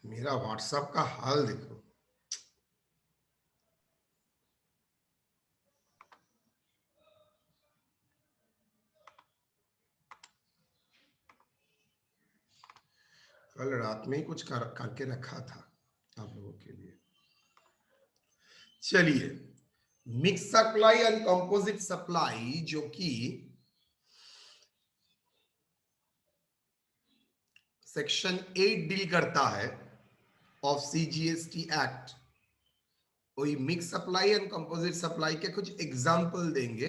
मेरा व्हाट्सएप का हाल देखो। कल रात में ही कुछ करके रखा था आप लोगों के लिए। चलिए, mix supply and composite supply जो कि सेक्शन 8 डील करता है ऑफ सीजीएसटी एक्ट, वही mix supply and composite supply के कुछ एग्जाम्पल देंगे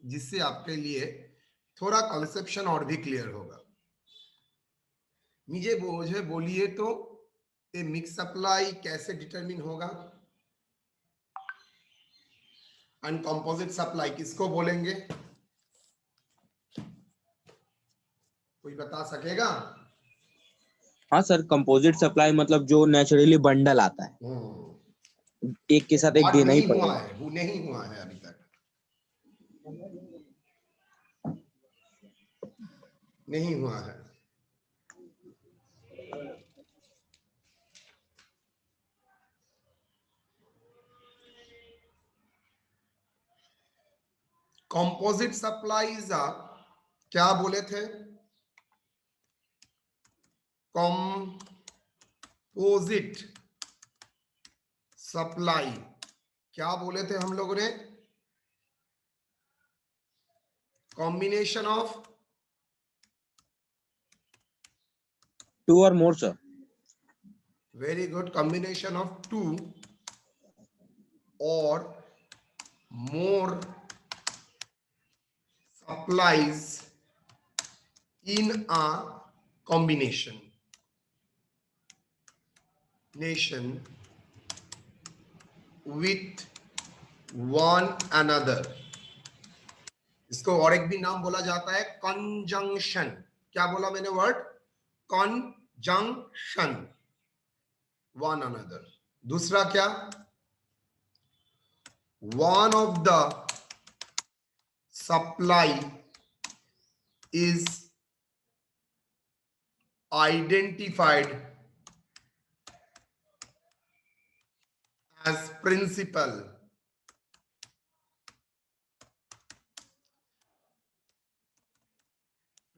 जिससे आपके लिए थोड़ा कंसेप्शन और भी क्लियर होगा। मुझे बोलिए तो ये मिक्स सप्लाई कैसे डिटरमिन होगा एंड कंपोजिट सप्लाई किसको बोलेंगे, कोई बता सकेगा? हाँ सर, कंपोजिट सप्लाई मतलब जो नेचुरली बंडल आता है, एक के साथ एक देना ही पड़ेगा। वो नहीं हुआ है अभी तक, नहीं हुआ है। कंपोजिट सप्लाईज क्या बोले थे? कंपोजिट सप्लाई क्या बोले थे हम लोगों ने? Combination of two or more sir. Very good, combination of two or more supplies in a combination with one another। इसको और एक भी नाम बोला जाता है कंजंक्शन। क्या बोला मैंने वर्ड? Conjunction, one another. दूसरा क्या? One of the supply is identified as principal।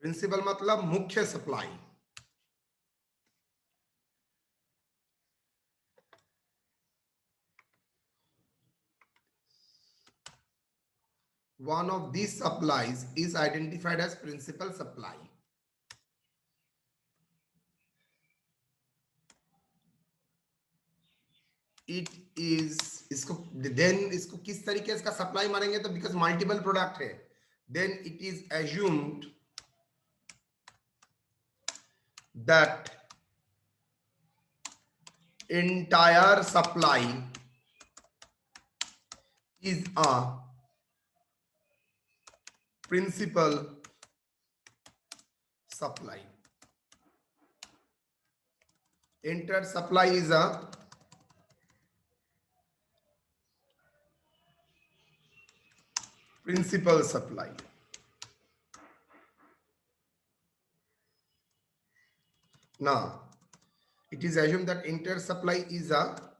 Principal मतलब मुख्य supply. One of these supplies is identified as principal supply। It is, इसको then इसको किस तरीके से इसका सप्लाई मानेंगे? तो बिकॉज मल्टीपल प्रोडक्ट है, then it is assumed that entire supply is a principal supply। Entire supply is a principal supply। Now, it is assumed that entire supply is a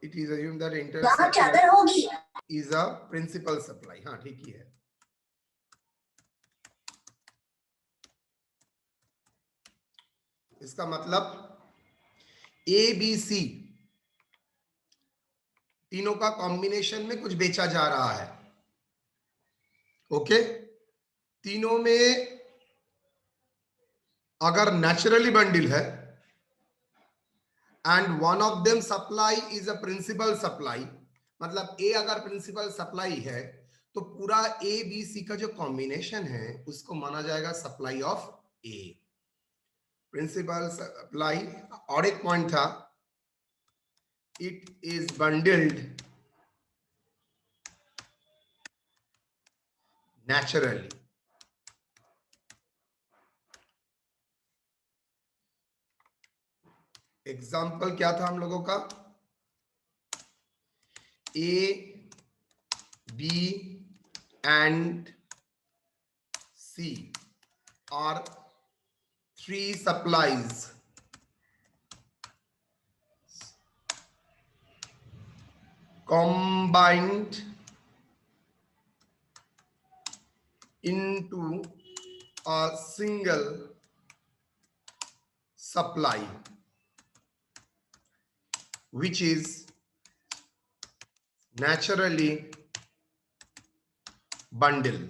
it is assumed that entire supply is a principal supply। हाँ ठीक ही है। इसका मतलब ए B सी तीनों का combination में कुछ बेचा जा रहा है। ओके, तीनों में अगर नेचुरली बंडल है and one of them supply is a principal supply, मतलब ए अगर प्रिंसिपल सप्लाई है तो पूरा ए बी सी का जो कॉम्बिनेशन है उसको माना जाएगा supply of A, principal supply. और एक पॉइंट था, it is bundled naturally। Example क्या था हम लोगों का? A B and C are 3 supplies combined into a single supply, which is naturally bundle.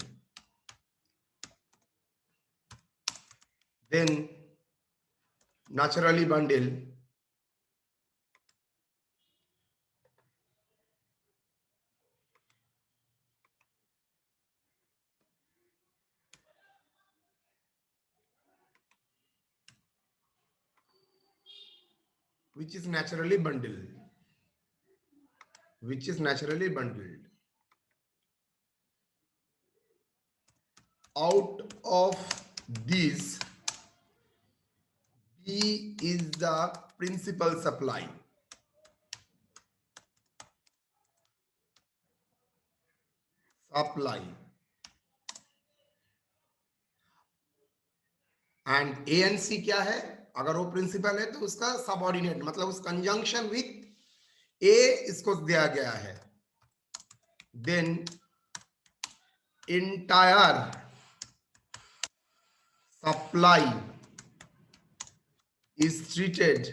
Then naturally bundle which is naturally bundled, which is naturally bundled out of these. B is the principal supply. Supply. And A and C क्या है? अगर वो principal है तो उसका subordinate, मतलब उस conjunction with ए इसको दिया गया है. Then entire supply is treated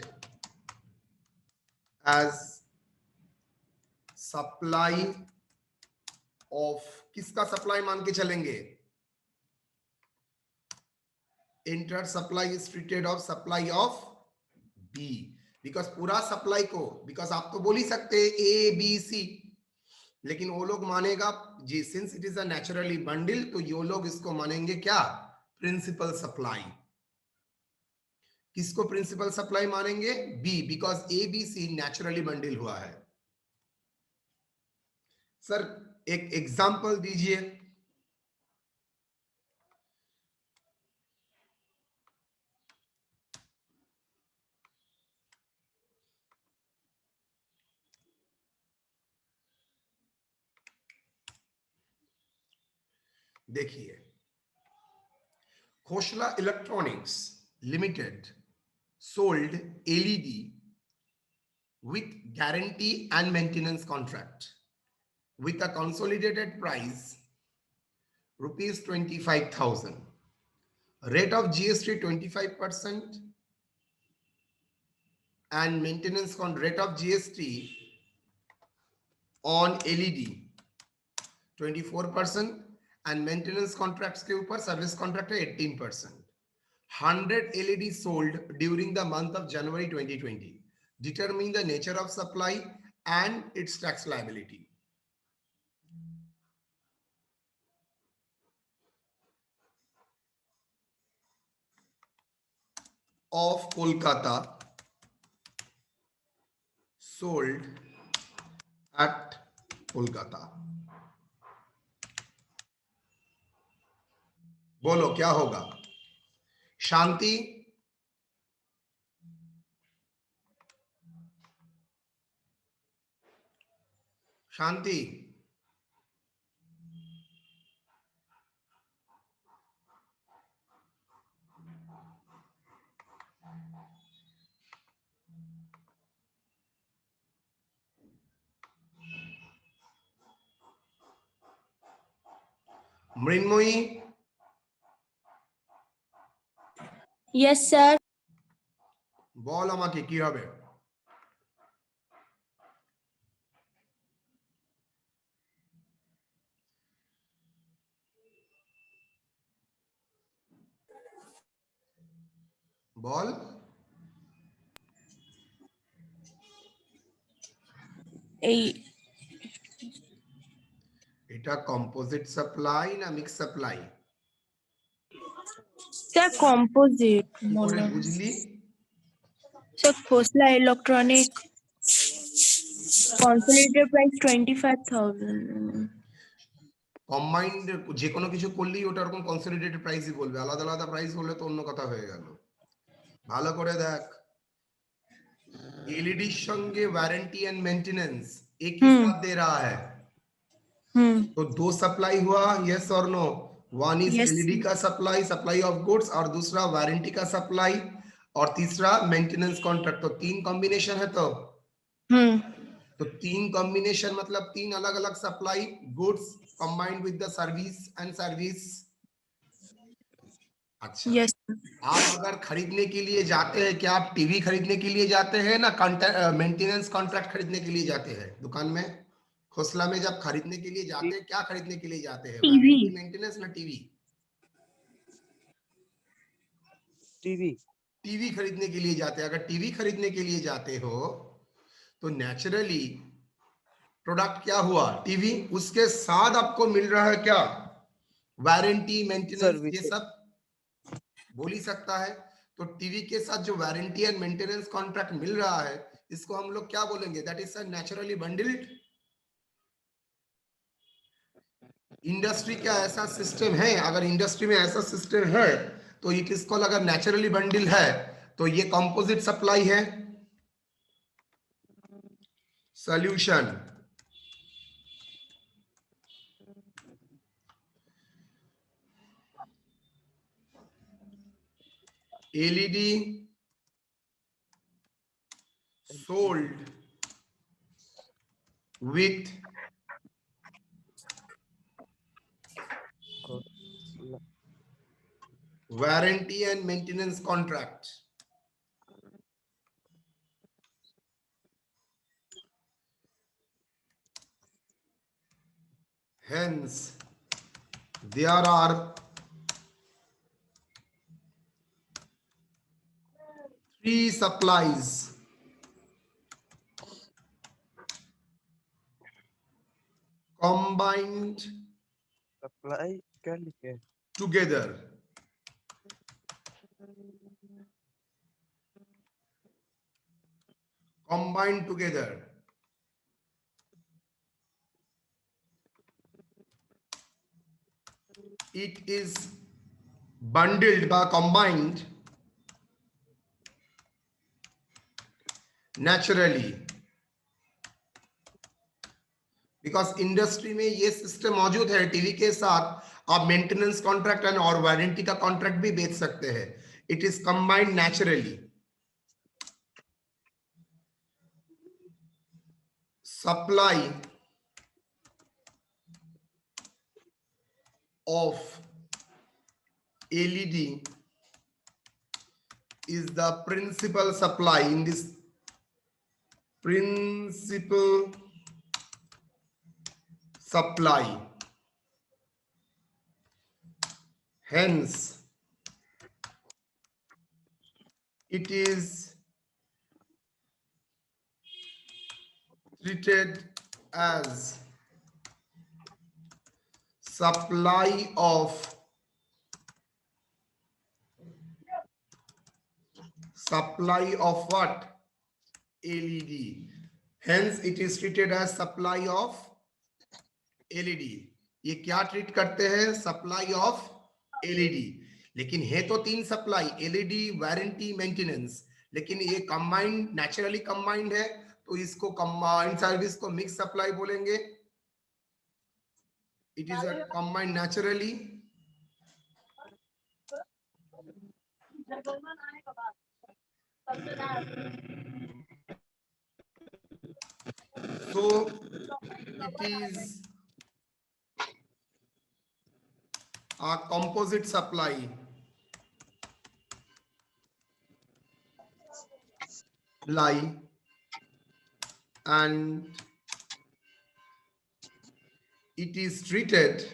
as supply of, किसका सप्लाई मान के चलेंगे? Entire supply is treated of supply of B, because पूरा सप्लाई को, बिकॉज आप तो बोल ही सकते ए बी सी, लेकिन वो लोग मानेगा जी, since it is a naturally bundle, तो ये लोग इसको मानेंगे क्या? Principal supply. किसको प्रिंसिपल सप्लाई मानेंगे? B, because A B C naturally bundle हुआ है. सर एक एग्जांपल दीजिए. देखिए, Khosla electronics limited sold LED with guarantee and maintenance contract with a consolidated price rupees 25,000. Rate of GST 25% and maintenance on rate of GST on LED 24% and maintenance contracts के ऊपर service contract है 18%. 100 LED sold during the month of January 2020. Determine the nature of supply and its tax liability. Of Kolkata sold at Kolkata. बोलो क्या होगा? शांति, शांति, মৃন্ময়ী, Yes, sir. বল আমাকে কি হবে? বল. এটা কম্পোজিট সাপ্লাই না মিক্স সাপ্লাই? Sir, composite. কি করে বুঝলি? Sir, Khosla Electronic consolidated price 25,000. Combined যে কোনো কিছু করলেই ওটা এরকম কনসলিডেটেড প্রাইসই বলবে, আলাদা আলাদা প্রাইস বললে তো অন্য কথা হয়ে গেল. ভালো করে দেখ. एलईडी संगे वारंटी एंड मेंटेनेंस एक ही साथ दे रहा है, तो दो सप्लाई हुआ, यस और no? One is Yes. LED का सप्लाई, सप्लाई ऑफ गुड्स, और दूसरा वारंटी का सप्लाई, और तीसरा मेंटेनेंस कॉन्ट्रैक्ट। तो तीन कॉम्बिनेशन है। तो तीन कॉम्बिनेशन मतलब तीन अलग अलग supply, goods combined with the service and service. अच्छा, Yes. आप अगर खरीदने के लिए जाते हैं, क्या आप टीवी खरीदने के लिए जाते हैं ना मेंटेनेंस कॉन्ट्रैक्ट खरीदने के लिए जाते हैं दुकान में? खोसला में जब खरीदने के लिए जाते हैं, क्या खरीदने के लिए जाते हैं? टीवी। वारंटी, मेंटेनेंस ना टीवी? टीवी। टीवी खरीदने के लिए जाते हैं। अगर टीवी खरीदने के लिए जाते हो तो नेचुरली प्रोडक्ट क्या हुआ? टीवी। उसके साथ आपको मिल रहा है क्या? Warranty, maintenance, service. ये सब बोल ही सकता है। तो टीवी के साथ जो वारंटी एंड मेंटेनेंस कॉन्ट्रैक्ट मिल रहा है, इसको हम लोग क्या बोलेंगे? That is naturally bundled. Industry का ऐसा सिस्टम है, अगर इंडस्ट्री में ऐसा सिस्टम है तो ये किसको, अगर नेचुरली बंडल है तो ये कंपोजिट सप्लाई है। Solution, LED sold with warranty and maintenance contract. Hence, there are three supplies combined supply क्या लिखे? together. Combined together. It is bundled by combined naturally. Because industry में ये सिस्टम मौजूद है, टीवी के साथ आप मेंटेनेंस कॉन्ट्रैक्ट एंड और वारंटी का कॉन्ट्रैक्ट भी बेच सकते हैं। It is combined naturally. Supply of LED is the principal supply in this principal supply. Hence, it is treated as supply of what? LED. Hence, it is treated as supply of LED. ये क्या treat करते हैं? Supply of LED। लेकिन है तो तीन supply, LED, warranty, maintenance, लेकिन ये कंबाइंड, नेचुरली कंबाइंड है, तो इसको कंबाइंड सर्विस को मिक्स सप्लाई बोलेंगे। It is a combined naturally. So it is a composite supply. And it is treated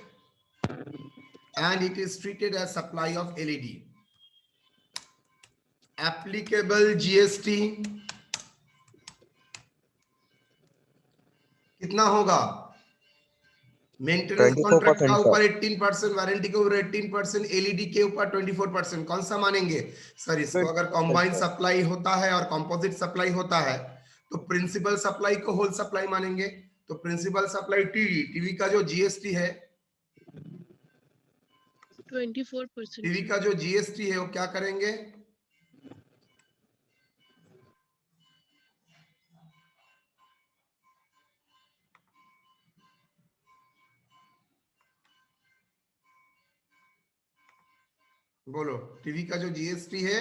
as supply of LED. Applicable GST कितना होगा? Maintenance contract का ऊपर 18%, वारंटी के ऊपर 18%, एलईडी के ऊपर 24%। कौन सा मानेंगे सर इसको? अगर कंबाइंड सप्लाई होता है और कंपोजिट सप्लाई होता है तो प्रिंसिपल सप्लाई को होल सप्लाई मानेंगे। तो प्रिंसिपल सप्लाई टीवी का जो जीएसटी है 24%। टीवी का जो जीएसटी है वो क्या करेंगे? बोलो टीवी का जो जीएसटी है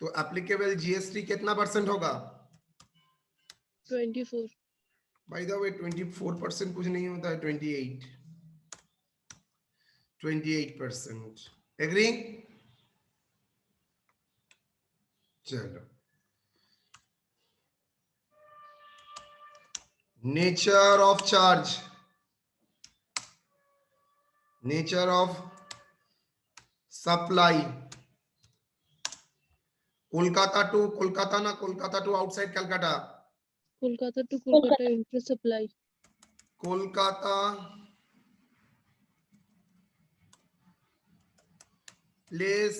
तो एप्लीकेबल जीएसटी कितना परसेंट होगा? 24. बाय द वे 24% कुछ नहीं होता है, 28%। एग्री? चलो, nature of charge, nature of supply, Kolkata to Kolkata ना, Kolkata to outside Calcutta, Kolkata to Kolkata inter-supply. Kolkata place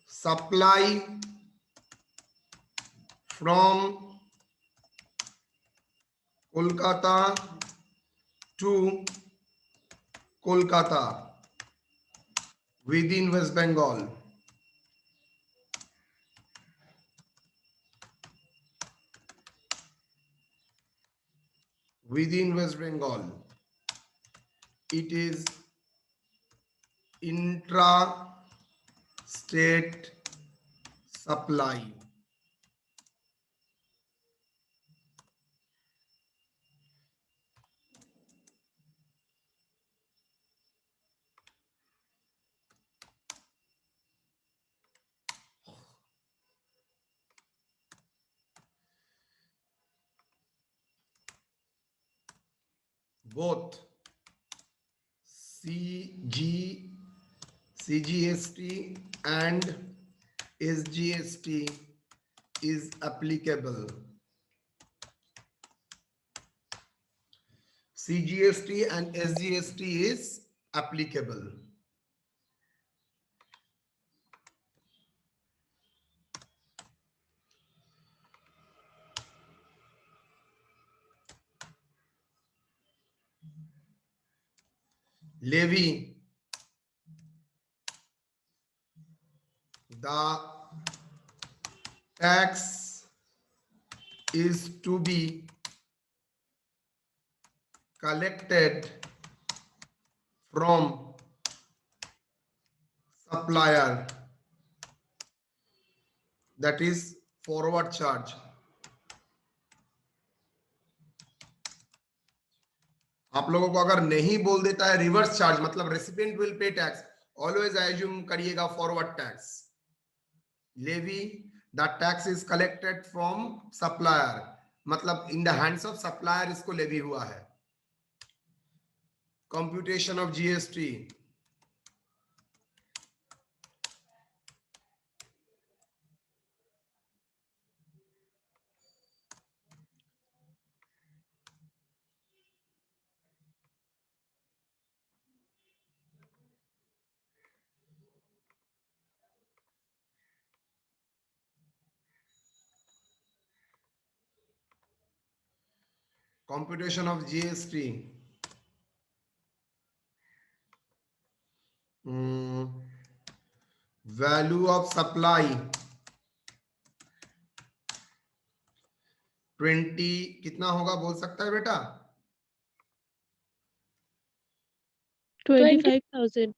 supply from Kolkata to Kolkata within West Bengal. Within West Bengal, it is intra-state supply. Both CGST and SGST is applicable. CGST and SGST is applicable. Levy, the tax is to be collected from supplier, that is forward charge. आप लोगों को अगर नहीं बोल देता है reverse charge मतलब recipient will pay tax, always assume करिएगा forward tax. Levy, the tax is collected from supplier, मतलब in the hands of supplier इसको लेवी हुआ है. Computation of GST, computation of GST, value of supply 20 कितना होगा बोल सकता है बेटा? 25,000.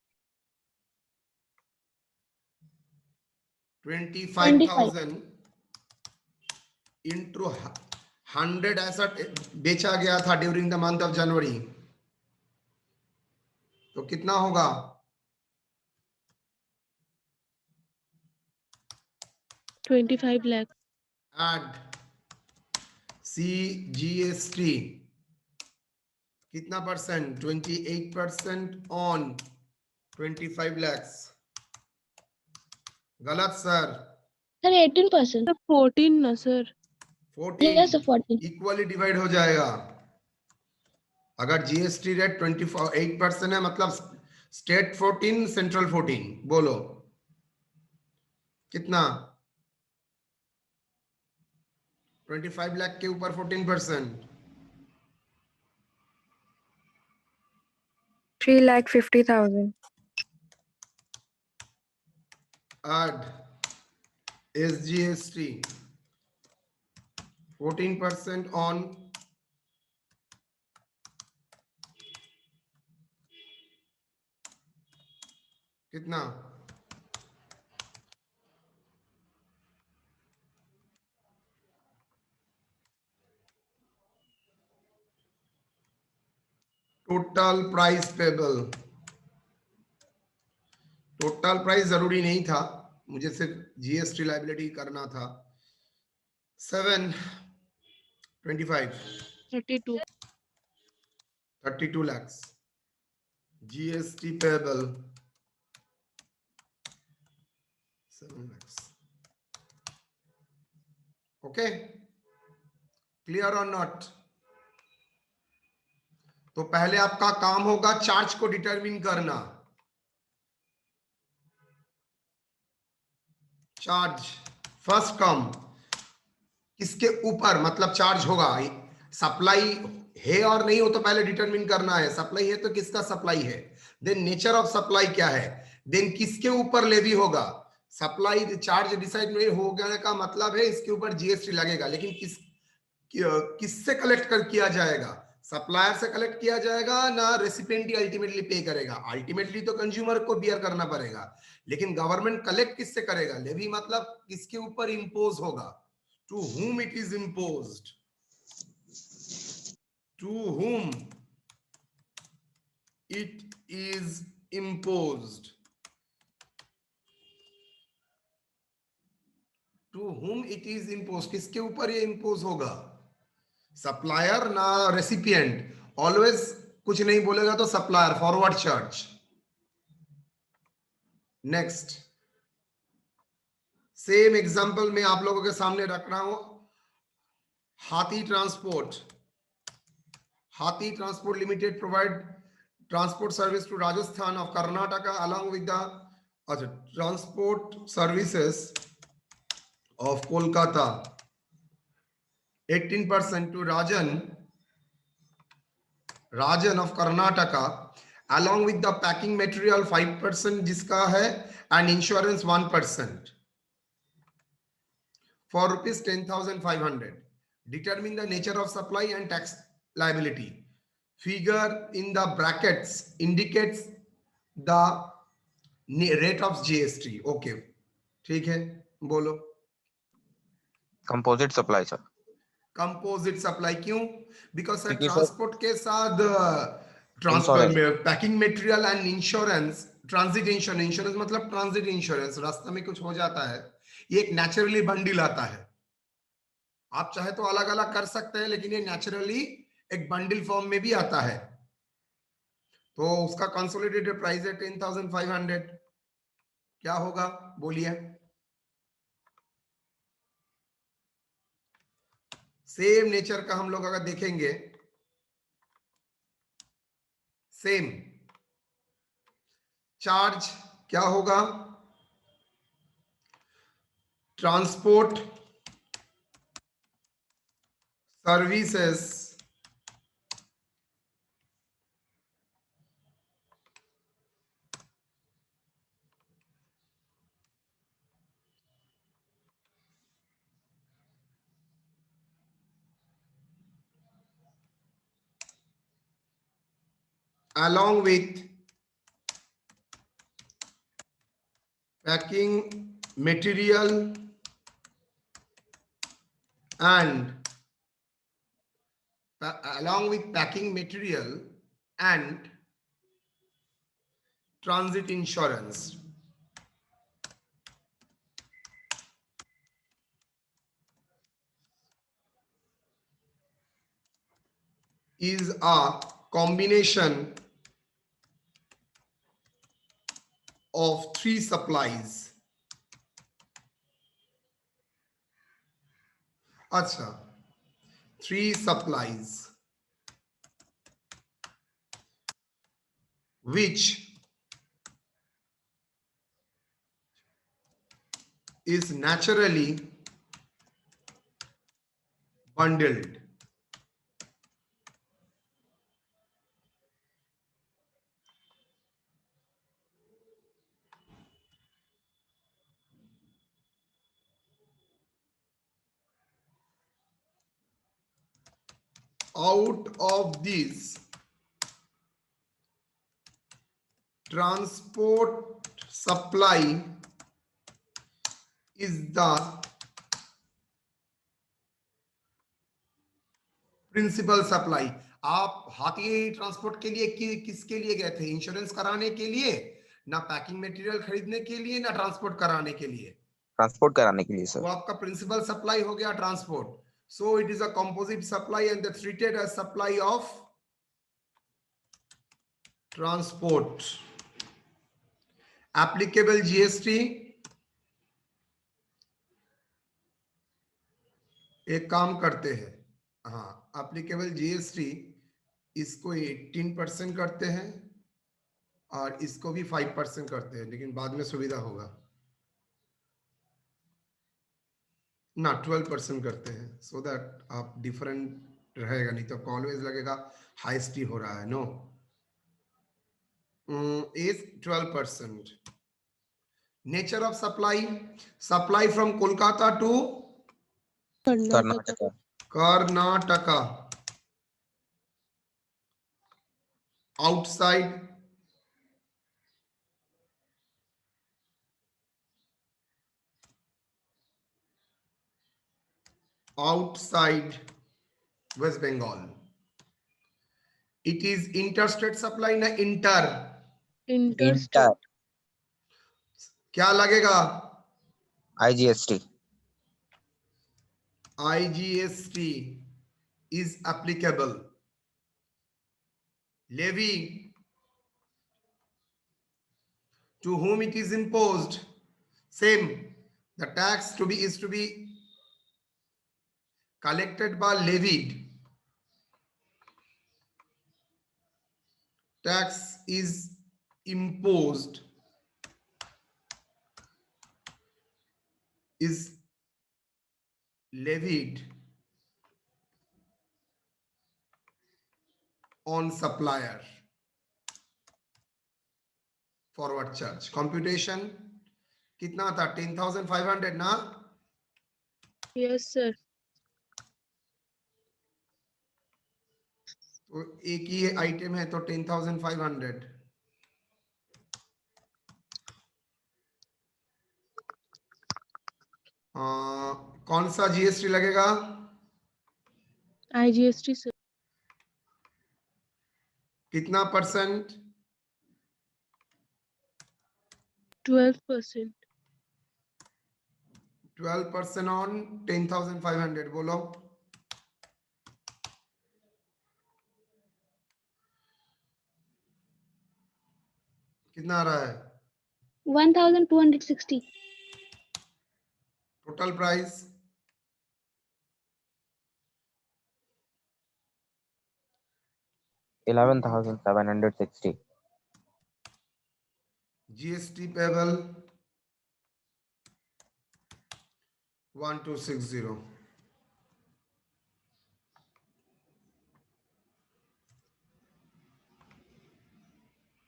25,000 इंटू 100 ऐसा बेचा गया था during the month of January, तो कितना होगा? 25 lakh. एड CGST कितना परसेंट? 28% on 25 lakhs. गलत सर. सर 18%. Sir, 14 ना sir. 14 Yes, sir, 14. Equally divide हो जाएगा. अगर जीएसटी रेट 28% है मतलब स्टेट 14 सेंट्रल 14, बोलो कितना? 25 लाख के ऊपर 14%. 3,50,000. एड SGST 14% on कितना? Total price payable. Total price जरूरी नहीं था, मुझे सिर्फ जीएसटी लाइबिलिटी करना था। 725 32 lakhs GST payable 7 lakhs। Okay, clear और नॉट? तो पहले आपका काम होगा चार्ज को डिटरमिन करना। चार्ज फर्स्ट कम किसके ऊपर, मतलब चार्ज होगा, सप्लाई है और नहीं हो तो पहले डिटरमिन करना है। सप्लाई है तो किसका सप्लाई है, देन नेचर ऑफ सप्लाई क्या है, देन किसके ऊपर लेवी होगा। सप्लाई चार्ज डिसाइड नहीं हो गया का मतलब है इसके ऊपर जीएसटी लगेगा, लेकिन किससे कलेक्ट कर किया जाएगा? सप्लायर से कलेक्ट किया जाएगा ना, रेसिपिएंट ही अल्टीमेटली पे करेगा? अल्टीमेटली तो कंज्यूमर को बियर करना पड़ेगा, लेकिन गवर्नमेंट कलेक्ट किससे करेगा? लेवी मतलब किसके ऊपर इंपोज होगा, to whom it is imposed, to whom it is imposed, to whom it is imposed, किसके ऊपर ये इंपोज होगा? सप्लायर ना रेसिपिएंट। ऑलवेज कुछ नहीं बोलेगा तो supplier, forward charge. Next same example में आप लोगों के सामने रख रहा हूं, हाथी ट्रांसपोर्ट। हाथी transport limited provide transport service to Rajasthan of Karnataka along with the transport services of Kolkata 18% to Rajan of Karnataka along with the packing material 5% जिसका है and insurance 1% for rupees 10,500. Determine the nature of supply and tax liability. Figure in the brackets indicates the rate of GST. Okay, ठीक है, बोलो। Composite supply sir. Composite supply क्यों? Because sir क्योंकि sir transport के साथ transport में packing material and insurance, transit insurance, insurance मतलब transit insurance, रास्ते में कुछ हो जाता है, ये एक नेचुरली बंडल आता है। आप चाहे तो अलग अलग कर सकते हैं, लेकिन ये नेचुरली एक बंडल फॉर्म में भी आता है। तो उसका कंसोलिडेटेड प्राइस है 10,500। क्या होगा बोलिए? सेम नेचर का हम लोग अगर देखेंगे, सेम चार्ज क्या होगा? Transport services along with packing material and transit insurance is a combination of three supplies. अच्छा, three supplies which is naturally bundled. out of this transport supply is the principal supply. आप हाथी transport के लिए किसके लिए गए थे? Insurance कराने के लिए, ना पैकिंग मटेरियल खरीदने के लिए, ना ट्रांसपोर्ट कराने के लिए? ट्रांसपोर्ट कराने के लिए सर। वो आपका प्रिंसिपल सप्लाई हो गया transport. So it is a composite supply and that's treated as supply of transport. Applicable GST, एक काम करते हैं, हाँ एप्लीकेबल जीएसटी इसको 18% करते हैं और इसको भी 5% करते हैं, लेकिन बाद में सुविधा होगा ना 12% करते हैं, सो दैट आप डिफरेंट रहेगा, नहीं तो ऑलवेज लगेगा हाईएसटी हो रहा है। No, is 12%। Nature of supply, supply from Kolkata to Karnataka. Karnataka, outside West Bengal. It is interstate supply ना inter? इंटर। क्या लगेगा? IGST। IGST is applicable. Levy, to whom it is imposed, same, the tax is to be collected by levied. Tax is imposed, is levied on supplier. Forward charge computation कितना था? 10,500 ना? Yes sir. तो एक ही item है तो 10,500। कौन सा GST लगेगा? IGST sir. कितना परसेंट? 12%। 12% ऑन 10,500, बोलो। कितना आ रहा है? 1,260। Total price $11,760। GST payable 1260।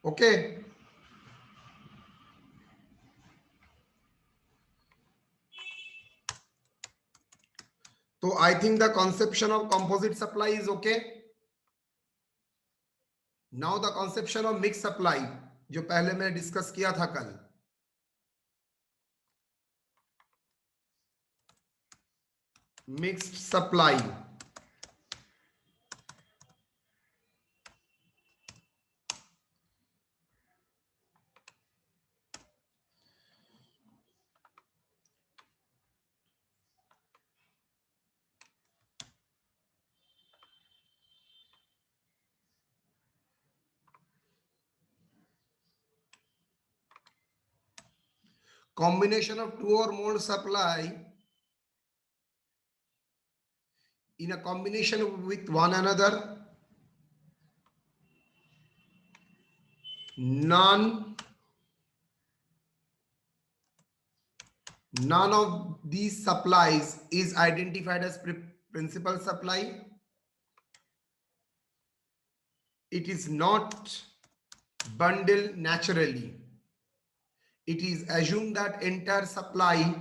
Okay, तो I think the conception of composite supply is okay. Now the conception of mixed supply, जो पहले मैंने डिस्कस किया था कल। Mixed supply, combination of two or more supply in a combination with one another, none of these supplies is identified as principal supply. It is not bundled naturally. It is assumed that entire supply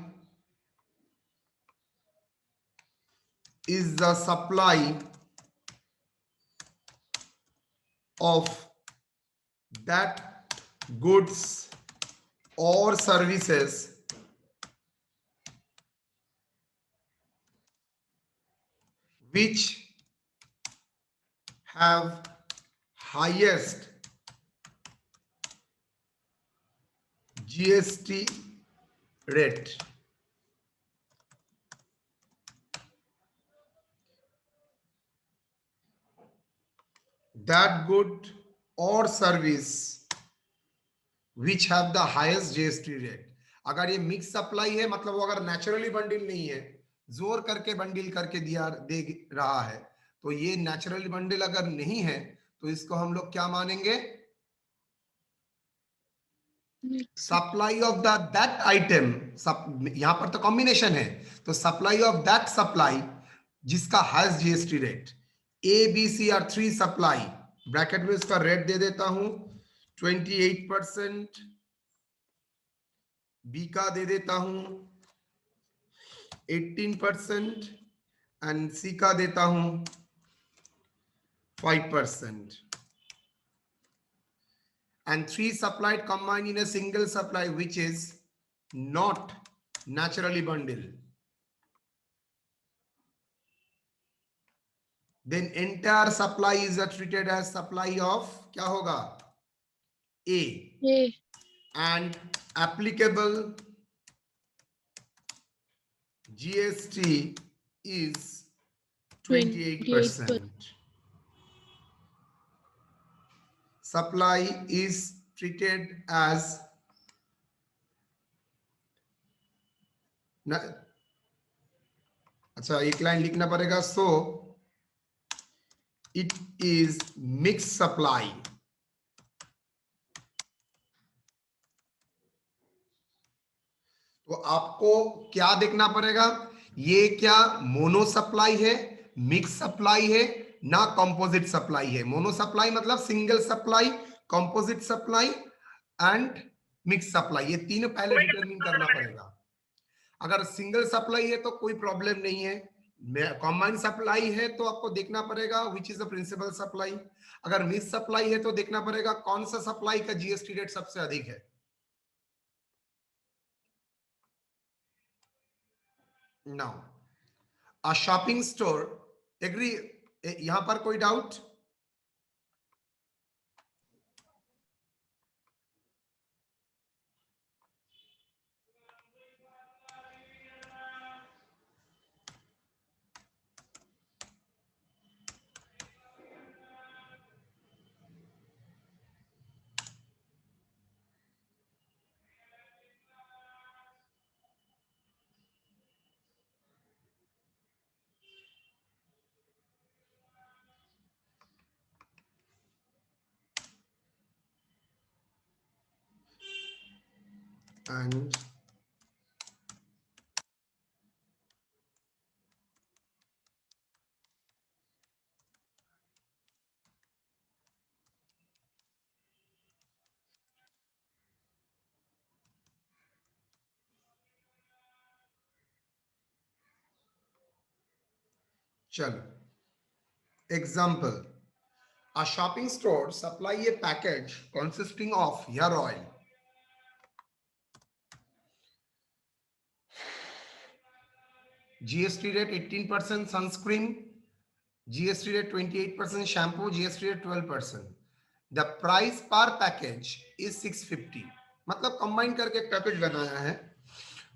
is the supply of that goods or services which have highest GST rate. That good or service which have the highest GST rate. अगर ये mix supply है, मतलब वो अगर naturally bundle नहीं है, जोर करके बंडल करके दे रहा है, तो ये नेचुरली बंडल अगर नहीं है तो इसको हम लोग क्या मानेंगे? Supply of that item. यहां पर तो कॉम्बिनेशन है, तो सप्लाई ऑफ दैट सप्लाई जिसका highest GST rate. A B C are 3 supply, bracket में इसका रेट दे देता हूं 28%, बी का दे देता हूं 18% एंड सी का देता हूं 5%, and 3 supplied combined in a single supply which is not naturally bundled. Then entire supply is treated as supply of क्या होगा? A. A. And applicable GST is 28%. Supply is treated as अच्छा, एक line लिखना पड़ेगा, सो it is mix supply. तो आपको क्या देखना पड़ेगा? ये क्या मोनो सप्लाई है, मिक्स सप्लाई है, ना कंपोजिट सप्लाई है। मोनो सप्लाई मतलब single supply, composite supply and mix supply, ये तीन पहले डिटरमिन करना पड़ेगा। अगर सिंगल सप्लाई है तो कोई प्रॉब्लम नहीं है, कॉम्बाइंड सप्लाई है तो आपको देखना पड़ेगा which is the principal supply. अगर मिक्स सप्लाई है तो देखना पड़ेगा कौन सा सप्लाई का जीएसटी रेट सबसे अधिक है। Now a shopping store, agree? यहां पर कोई डाउट? And चलो example, a shopping store supply a package consisting of hair oil, GST rate 18%, sunscreen GST rate 28%, shampoo GST rate 12%. The price per package is 650. मतलब combine करके एक package बनाया है।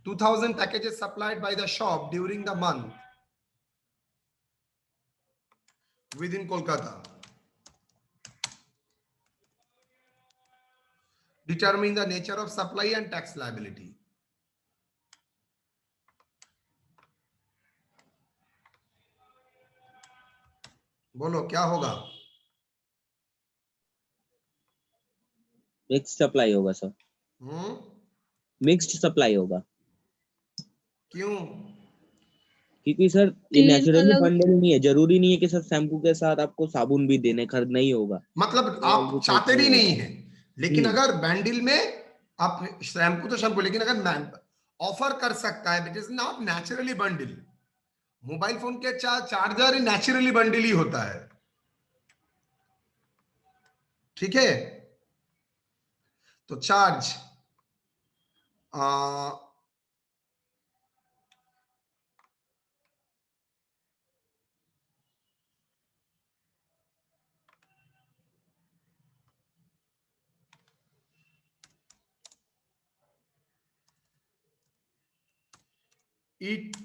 2000 packages supplied by the shop during the month within Kolkata. Determine the nature of supply and tax liability. बोलो क्या होगा? Mixed supply होगा sir. Mixed supply होगा। क्यों? क्योंकि सर ये नेचुरली बंडल नहीं है, जरूरी नहीं है कि सर शैम्पू के साथ आपको साबुन भी देने, खरीदना ही होगा। मतलब आप चाहते भी नहीं है, लेकिन अगर बंडल में आप शैम्पू तो शैम्पू, लेकिन अगर ऑफर कर सकता है, it is not naturally bundle. Mobile phone के चार्जर नेचुरली बंडल ही होता है। ठीक है, तो charge it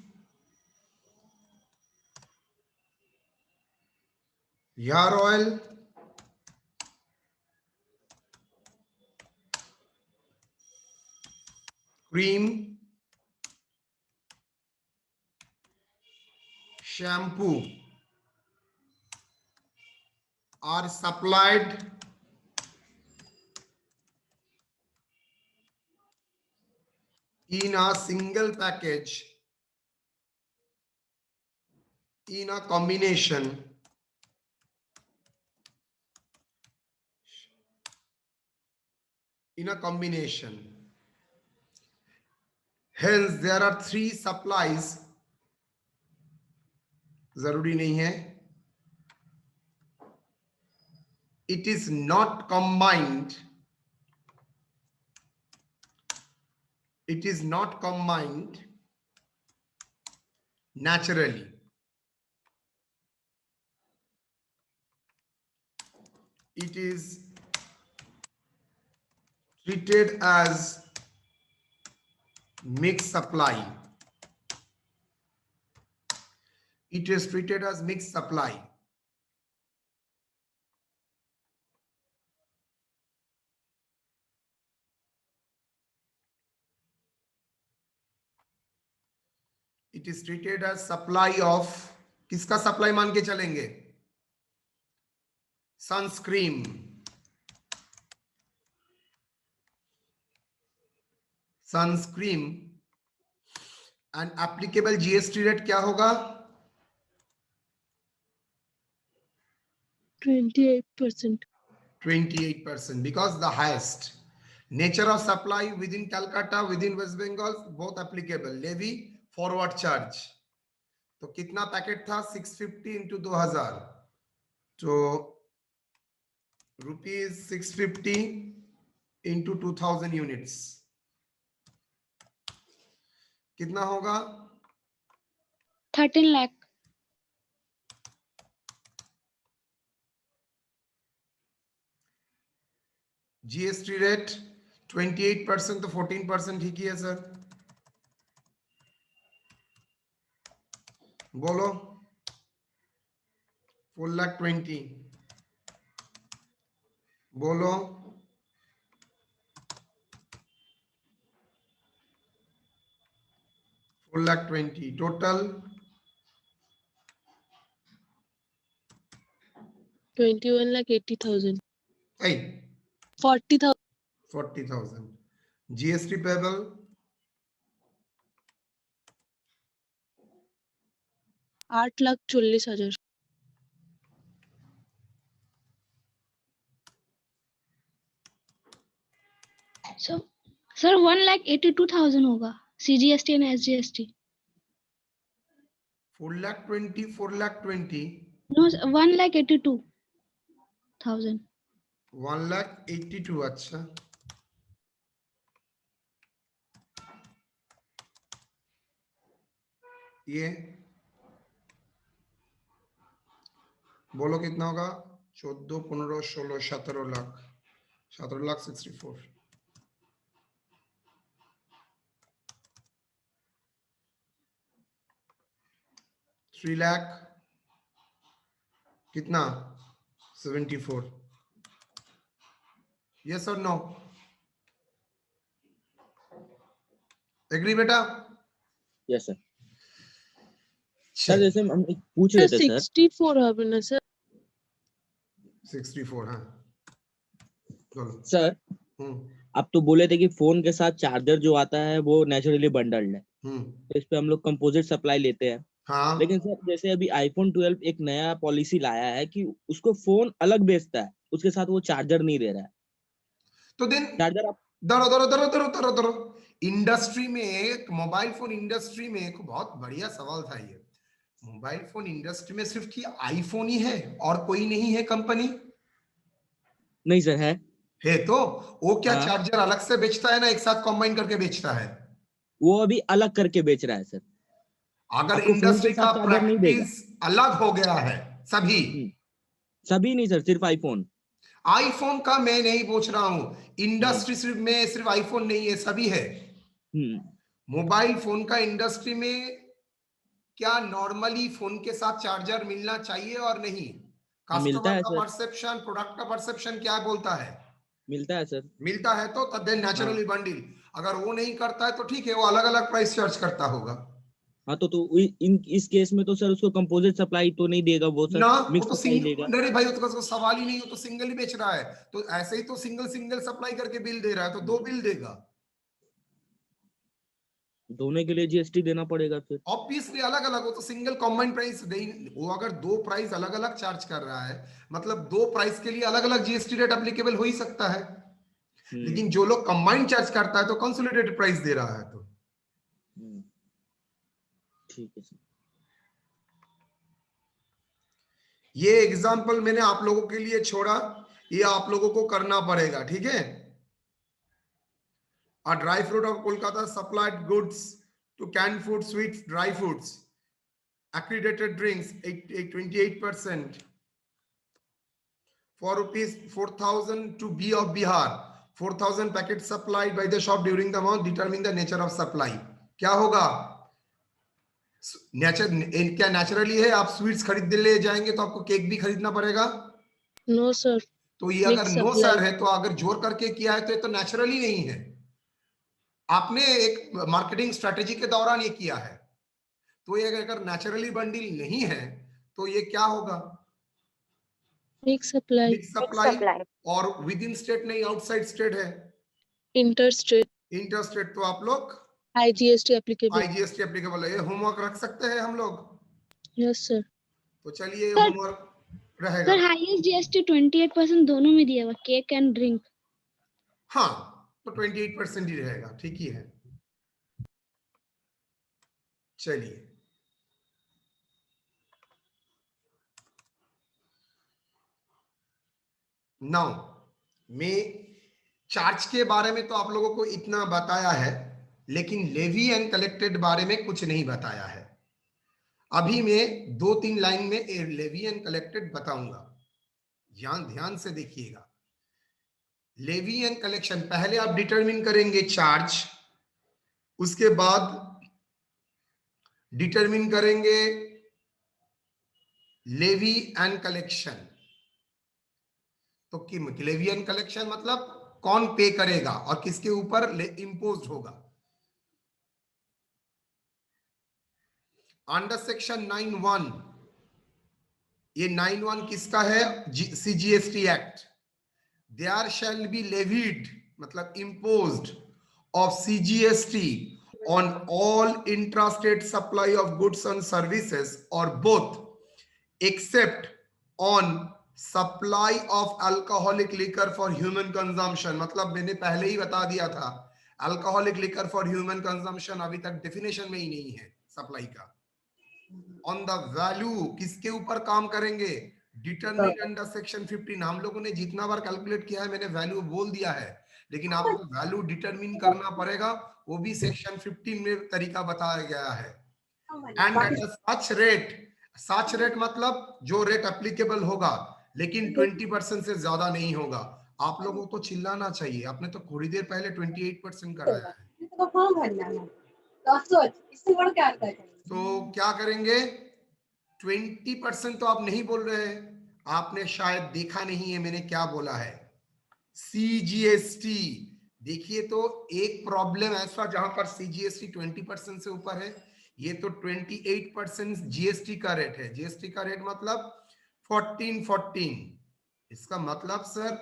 here oil, cream, shampoo are supplied in a single package in a combination hence there are 3 supplies, जरूरी नहीं है, it is not combined, naturally, it is treated as mixed supply. It is treated as mixed supply. It is treated as supply of, किसका supply मान के चलेंगे? Sunscreen, and applicable GST rate क्या होगा? 28%. 28%, because the highest nature of supply within Calcutta, within West Bengal, both applicable. Levy, forward charge. तो कितना packet था? 650 into 2000, तो rupees 650 into 2000 units कितना होगा? 13 lakh. जीएसटी रेट 28%, तो 14% ही है सर, बोलो 4,20,000, बोलो 4,20,000 total 21,80,000. hey 40,000. 40,000 GST payable 8,40,000. So, sir, 1,82,000 होगा. CGST and SGST. 4,20,000 No, 1,82,000. 1,82,000 अच्छा, ये बोलो कितना होगा? 14, 15, 16, 17 लाख, 17,64,000, 3 लाख कितना? 74. यस और नो? एग्री बेटा? Yes sir. सर जैसे हम एक पूछ Sir, रहे थे सर, 64 হবে না sir. 64, हाँ बोलो। सर आप तो बोले थे कि फोन के साथ चार्जर जो आता है वो नेचुरली बंडल्ड है, तो इस पे हम लोग कंपोजिट सप्लाई लेते हैं। हाँ, लेकिन सर जैसे अभी आईफोन 12 एक नया पॉलिसी लाया है कि उसको फोन अलग बेचता है, उसके साथ वो चार्जर नहीं दे रहा है। तो देन चार्जर आप दरो इंडस्ट्री में, मोबाइल फोन इंडस्ट्री में एक बहुत बढ़िया सवाल था ये। मोबाइल फोन इंडस्ट्री में सिर्फ की आईफोन ही है और कोई नहीं है कंपनी? नहीं सर है। तो वो क्या हाँ। चार्जर अलग से बेचता है ना एक साथ कंबाइन करके बेचता है? वो अभी अलग करके बेच रहा है सर। अगर आपको फोन के इंडस्ट्री साथ का चार्जर नहीं देगा। प्रैक्टिस अलग हो गया है सभी, सभी नहीं सर, सिर्फ आईफोन। आईफोन का मैं नहीं पूछ रहा हूं, हम्म। इंडस्ट्री सिर्फ में सिर्फ आईफोन नहीं है, सभी है। हम्म। मोबाइल फोन का इंडस्ट्री में क्या नॉर्मली फोन के साथ चार्जर मिलना चाहिए और नहीं? हाँ मिलता कस्टमर है का सर। परसेप्शन, प्रोडक्ट का परसेप्शन क्या बोलता है? मिलता है सर। मिलता है तो देन हाँ। Naturally bundle. अगर वो नहीं करता है तो ठीक है, वो अलग अलग प्राइस चार्ज करता होगा हाँ इस केस में तो सर उसको कंपोजिट सप्लाई तो नहीं देगा वो सर, ना। वो मिक्स तो सप्लाई लेगा। सिंगल, अरे भाई वो तो उसका सवाल ही नहीं, वो तो सिंगल ही बेच रहा है। तो ऐसे ही तो सिंगल सिंगल सप्लाई करके बिल दे रहा है, तो दो बिल देगा। दोनों के लिए जीएसटी देना पड़ेगा फिर। ऑब्वियसली अलग अलग, वो तो सिंगल कॉम्बाइंड प्राइस दे। वो अगर दो प्राइस अलग अलग चार्ज कर रहा है, मतलब दो प्राइस के लिए अलग अलग जीएसटी रेट एप्लीकेबल हो ही सकता है। लेकिन जो लोग कंबाइंड चार्ज करता है तो कंसोलिडेटेड प्राइस दे रहा है। तो ठीक है सर। ये एग्जांपल मैंने आप लोगों के लिए छोड़ा, ये आप लोगों को करना पड़ेगा, ठीक है। A dry fruit of Kolkata supplied goods to canned food, sweets, dry foods, accredited drinks, 28%. For rupees 4,000 to B of Bihar, 4,000 packets supplied by the shop during the month. Determine the nature of supply. क्या होगा? क्या naturally है? आप sweets खरीद ले जाएंगे तो आपको केक भी खरीदना पड़ेगा? No sir. तो ये अगर नो सर है तो अगर जोर करके किया है तो ये तो नेचुरली नहीं है। आपने एक मार्केटिंग स्ट्रेटेजी के दौरान ये किया है। तो ये अगर नेचुरली बंडल नहीं है तो ये क्या होगा? Mix supply. Mix supply. और विद इन स्टेट नहीं, आउटसाइड स्टेट है। Inter state. इंटर स्टेट तो आप लोग आईजीएसटी एप्लीकेबल। आईजीएसटी एप्लीकेबल है। ये होमवर्क रख सकते हैं हम लोग? Yes sir. तो चलिए सर होमवर्क रहेगा। सर हाईएस्ट जीएसटी 28% दोनों में दिया हुआ, केक एंड ड्रिंक। हाँ तो 28% ही रहेगा, ठीक ही है। चलिए नाउ मैं चार्ज के बारे में तो आप लोगों को इतना बताया है, लेकिन लेवी एंड कलेक्टेड बारे में कुछ नहीं बताया है। अभी मैं 2-3 लाइन में लेवी एंड कलेक्टेड बताऊंगा, ध्यान से देखिएगा। लेवी एंड कलेक्शन पहले आप डिटरमिन करेंगे चार्ज, उसके बाद डिटरमिन करेंगे लेवी एंड कलेक्शन। तो लेवी एंड कलेक्शन मतलब कौन पे करेगा और किसके ऊपर इंपोज्ड होगा। अंडर सेक्शन 9(1), ये 9(1) किसका है? CGST act. There shall be levied मतलब imposed of CGST on all intrastate supply of goods and services or both, except on supply of alcoholic liquor for human consumption। मतलब मैंने पहले ही बता दिया था, alcoholic liquor for human consumption अभी तक definition में ही नहीं है सप्लाई का। ऑन द वैल्यू किसके ऊपर काम करेंगे? Determine under section 15। हम लोगों ने जितना बार कैलकुलेट किया है मैंने वैल्यू बोल दिया है, लेकिन आपको वैल्यू डिटरमिन करना पड़ेगा, वो भी सेक्शन 15 में तरीका बताया गया है। एंड एट सच रेट मतलब जो रेट एप्लीकेबल होगा, लेकिन 20% से ज्यादा नहीं होगा। आप लोगों को तो चिल्लाना चाहिए, आपने तो थोड़ी देर पहले 28% कराया है। तो क्या करेंगे? 20% तो आप नहीं बोल रहे हैं, आपने शायद देखा नहीं है मैंने क्या बोला है। सीजीएसटी देखिए, तो एक प्रॉब्लम ऐसा जहां पर सीजीएसटी 20% से ऊपर है, ये तो 28% जीएसटी का रेट है। जीएसटी का रेट मतलब 1414। इसका मतलब सर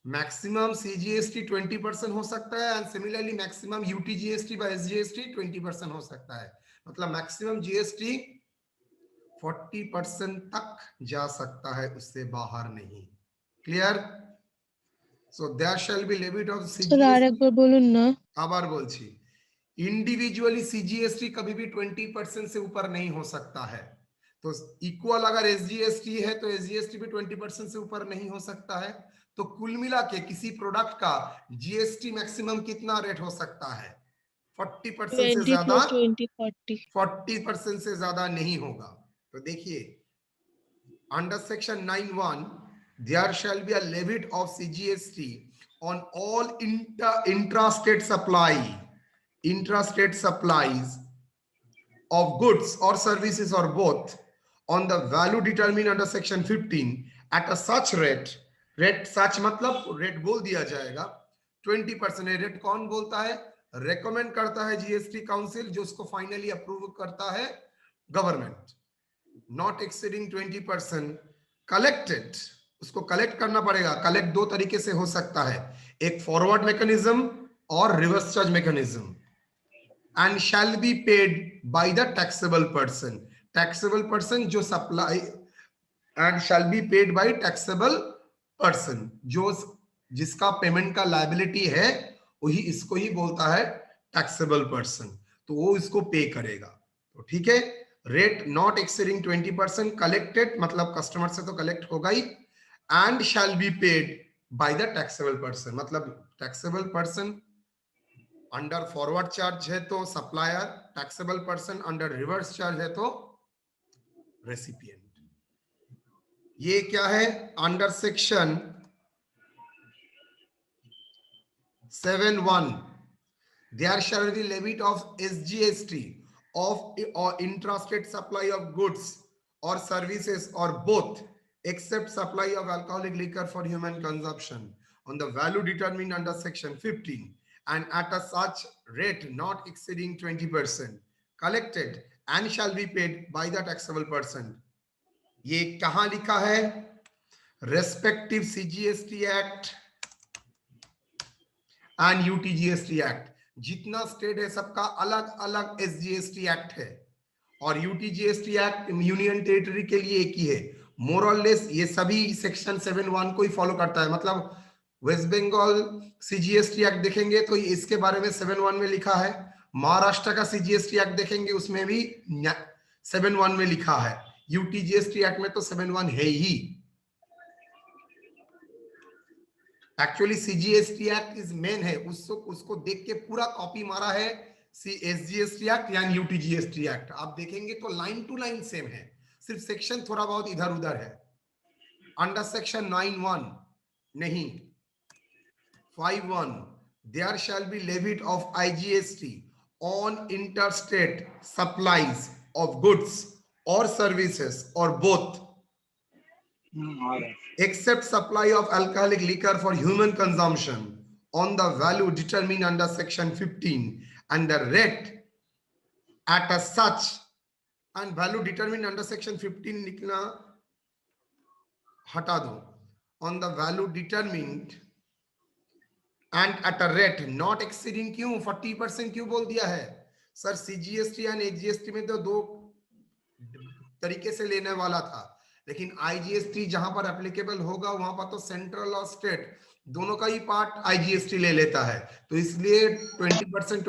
मैक्सिमम सीजीएसटी 20% हो सकता है, and similarly maximum UTGST by SGST 20% हो सकता है। मतलब मैक्सिमम जीएसटी 40% तक जा सकता है, उससे बाहर नहीं। Clear? So there shall be levied of sir আর CGST। একবার বলুন না। আবার বলছি, इंडिविजुअली सीजीएसटी कभी भी 20% से ऊपर नहीं हो सकता है। तो इक्वल अगर एसजीएसटी है तो एसजीएसटी भी 20% से ऊपर नहीं हो सकता है। तो कुल मिला के किसी प्रोडक्ट का जीएसटी मैक्सिमम कितना रेट हो सकता है? 40% से 20 ज्यादा, plus 20, 40. 40% से ज्यादा नहीं होगा। तो देखिए, under section 9(1) there shall be a levy of CGST on all intrastate supplies of goods or services or both on the value determined under section 15 at a such rate such मतलब rate बोल दिया जाएगा 20%। Rate कौन बोलता है? Recommend करता है GST council, जो उसको फाइनली अप्रूव करता है गवर्नमेंट। नॉट एक्सीडिंग 20% कलेक्टेड, उसको कलेक्ट करना पड़ेगा। कलेक्ट दो तरीके से हो सकता है, एक फॉरवर्ड मैकेनिज्म और reverse charge mechanism. And shall be paid by the taxable person, taxable person जो supply, and shall be paid by taxable person, जो जिसका पेमेंट का लायबिलिटी है वही इसको ही बोलता है टैक्सेबल पर्सन, तो वो इसको पे करेगा। तो ठीक है, रेट नॉट एक्सीडिंग 20% कलेक्टेड मतलब कस्टमर से तो कलेक्ट होगा ही, and shall be paid by the taxable person, मतलब taxable person under forward charge है तो supplier, taxable person under reverse charge है तो रेसिपिएंट। ये क्या है? Under section 7(1) there shall be levied of SGST of or intrastate supply of goods or services or both, except supply of alcoholic liquor for human consumption on the value determined under section 15 and at a such rate not exceeding 20% collected and shall be paid by the taxable person। ये कहां लिखा है? Respective CGST act and UTGST act. जितना state है सबका अलग अलग SGST act है, और यूटीजीएसटी एक्ट यूनियन टेरिटरी के लिए एक ही है। मोर और लेस ये सभी सेक्शन 7(1) को ही फॉलो करता है। मतलब वेस्ट बंगाल सीजीएसटी एक्ट देखेंगे तो इसके बारे में 7(1) में लिखा है। महाराष्ट्र का सीजीएसटी एक्ट देखेंगे उसमें भी 7(1) में लिखा है। यूटीजीएसटी एक्ट में तो 7(1) है ही। Actually CGST act is main है, उसको देख के पूरा कॉपी मारा है एसजीएसटी एक्ट या यूटीजीएसटी एक्ट। आप देखेंगे तो लाइन टू लाइन सेम है, सिर्फ सेक्शन थोड़ा बहुत इधर उधर है। अंडर सेक्शन 9(1) नहीं, 5(1) there shall be levied of IGST on interstate supplies of goods or services or both, except supply of alcoholic liquor for human consumption on the value determined under section 15 and the rate at a such, and value determined under section 15 लिखना हटा दो, on the value determined and at a rate not exceeding, क्यों 40% क्यों बोल दिया है sir? CGST and HGST में तो दो तरीके से लेने वाला था, लेकिन आईजीएसटी जहां पर एप्लीकेबल होगा वहां पर तो सेंट्रल और स्टेट दोनों का ही पार्ट आईजीएसटी ले लेता है, तो इसलिए 20%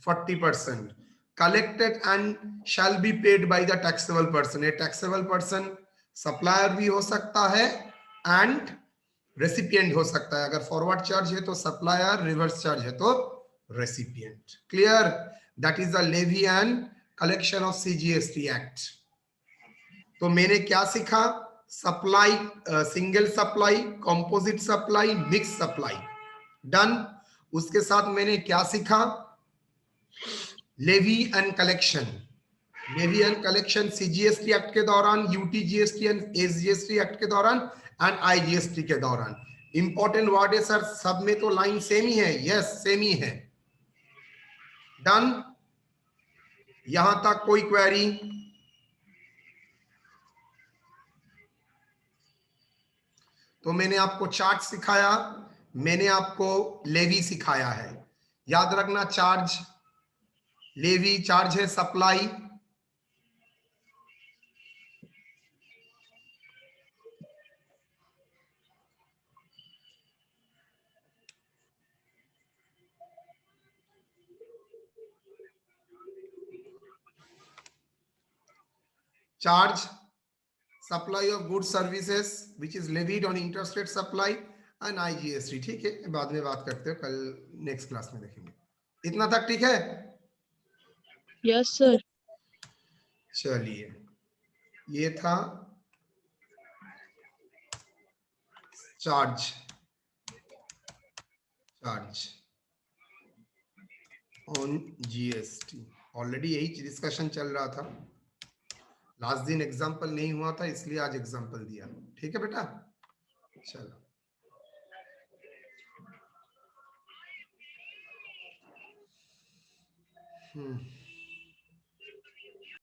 40% collected and shall be paid by the taxable person. ये टैक्सेबल पर्सन सप्लायर भी हो सकता है एंड रेसिपिएंट हो सकता है। अगर फॉरवर्ड चार्ज है तो सप्लायर, रिवर्स चार्ज है तो recipient. Clear? That is the levy and collection of CGST act. तो मैंने क्या सीखा? Supply, single supply, composite supply, mix supply, done. उसके साथ मैंने क्या सीखा? Levy and collection. Levy and collection CGST act के दौरान, यूटीजीएसटी एंड एसजीएसटी एक्ट के दौरान एंड आईजीएसटी के दौरान। इंपॉर्टेंट वर्ड है सर, सब में तो लाइन सेम ही है। यस, सेम ही है। डन, यहां तक कोई क्वेरी? तो मैंने आपको चार्ज सिखाया, मैंने आपको लेवी सिखाया है। याद रखना, चार्ज लेवी, चार्ज है supply, charge supply of good services which is levied on interstate supply and IGST। ठीक है, बाद में बात करते हो, कल नेक्स्ट क्लास में देखेंगे। इतना तक ठीक है? Yes sir. चलिए, ये था चार्ज ऑन GST। ऑलरेडी यही डिस्कशन चल रहा था, लास्ट दिन एग्जाम्पल नहीं हुआ था इसलिए आज एग्जाम्पल दिया। ठीक है बेटा, चलो।